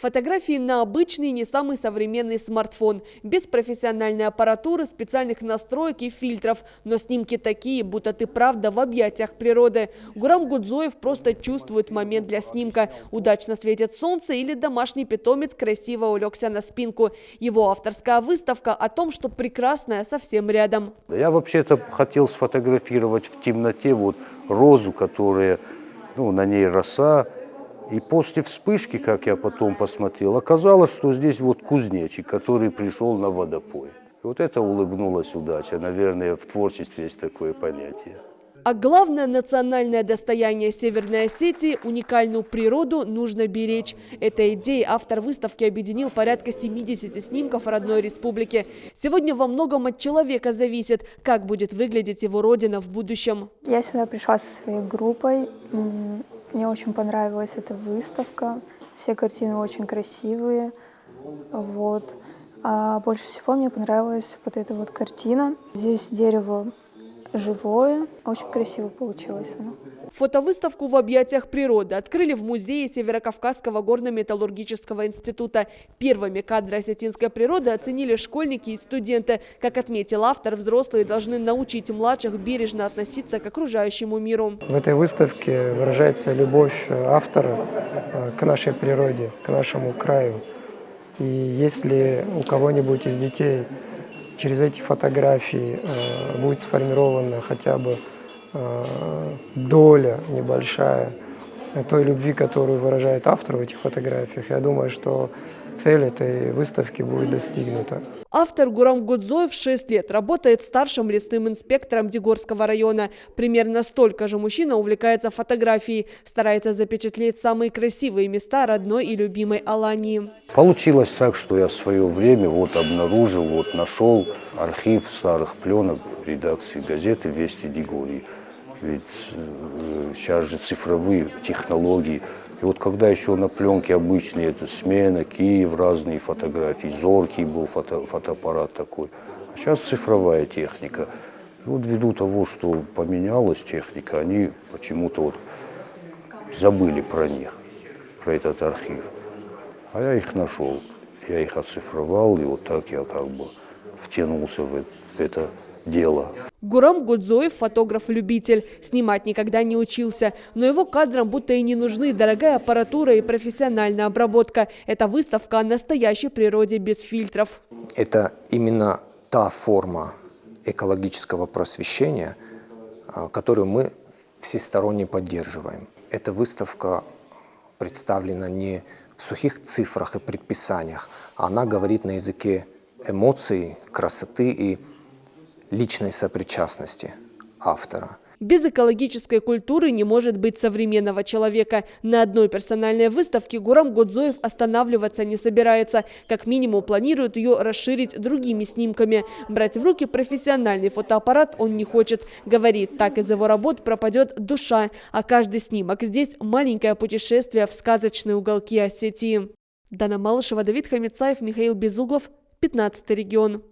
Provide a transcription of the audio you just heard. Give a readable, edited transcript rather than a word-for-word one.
Фотографии на обычный, не самый современный смартфон. Без профессиональной аппаратуры, специальных настроек и фильтров. Но снимки такие, будто ты правда в объятиях природы. Гурам Гудзоев просто чувствует момент для снимка. Удачно светит солнце или домашний питомец красиво улегся на спинку. Его авторская выставка о том, что прекрасное совсем рядом. Я вообще-то хотел сфотографировать в темноте вот розу, которая, на ней роса. И после вспышки, как я потом посмотрел, оказалось, что здесь вот кузнечик, который пришел на водопой. И вот это улыбнулась удача. Наверное, в творчестве есть такое понятие. А главное национальное достояние Северной Осетии – уникальную природу нужно беречь. Этой идеей автор выставки объединил порядка 70 снимков родной республики. Сегодня во многом от человека зависит, как будет выглядеть его родина в будущем. Я сюда пришла со своей группой. Мне очень понравилась эта выставка. Все картины очень красивые. Вот. А больше всего мне понравилась вот эта вот картина. Здесь дерево живое. Очень красиво получилось оно. Фотовыставку в объятиях природы открыли в музее Северокавказского горно-металлургического института. Первыми кадры осетинской природы оценили школьники и студенты. Как отметил автор, взрослые должны научить младших бережно относиться к окружающему миру. В этой выставке выражается любовь автора к нашей природе, к нашему краю. И если у кого-нибудь из детей через эти фотографии будет сформирована хотя бы доля небольшая той любви, которую выражает автор в этих фотографиях, я думаю, что цель этой выставки будет достигнута. Автор Гурам Гудзоев 6 лет работает старшим лесным инспектором Дегорского района. Примерно столько же мужчина увлекается фотографией, старается запечатлеть самые красивые места родной и любимой Алании. Получилось так, что я в свое время обнаружил, нашел архив старых пленок редакции газеты «Вести Дегорья». Ведь сейчас же цифровые технологии. И когда еще на пленке обычные, это «Смена», «Киев», разные фотографии, «Зоркий» был фотоаппарат такой. А сейчас цифровая техника. И ввиду того, что поменялась техника, они почему-то забыли про них, про этот архив. А я их нашел, я их оцифровал, и так я втянулся в это дело. Гурам Гудзоев – фотограф-любитель. Снимать никогда не учился. Но его кадрам будто и не нужны дорогая аппаратура и профессиональная обработка. Это выставка о настоящей природе без фильтров. Это именно та форма экологического просвещения, которую мы всесторонне поддерживаем. Эта выставка представлена не в сухих цифрах и предписаниях, а она говорит на языке эмоций, красоты и личной сопричастности автора. Без экологической культуры не может быть современного человека. На одной персональной выставке Гурам Гудзоев останавливаться не собирается. Как минимум планирует ее расширить другими снимками. Брать в руки профессиональный фотоаппарат он не хочет. Говорит, так из его работ пропадет душа. А каждый снимок здесь маленькое путешествие в сказочные уголки Осетии. Дана Малышева, Давид Хамицаев, Михаил Безуглов, 15-й регион.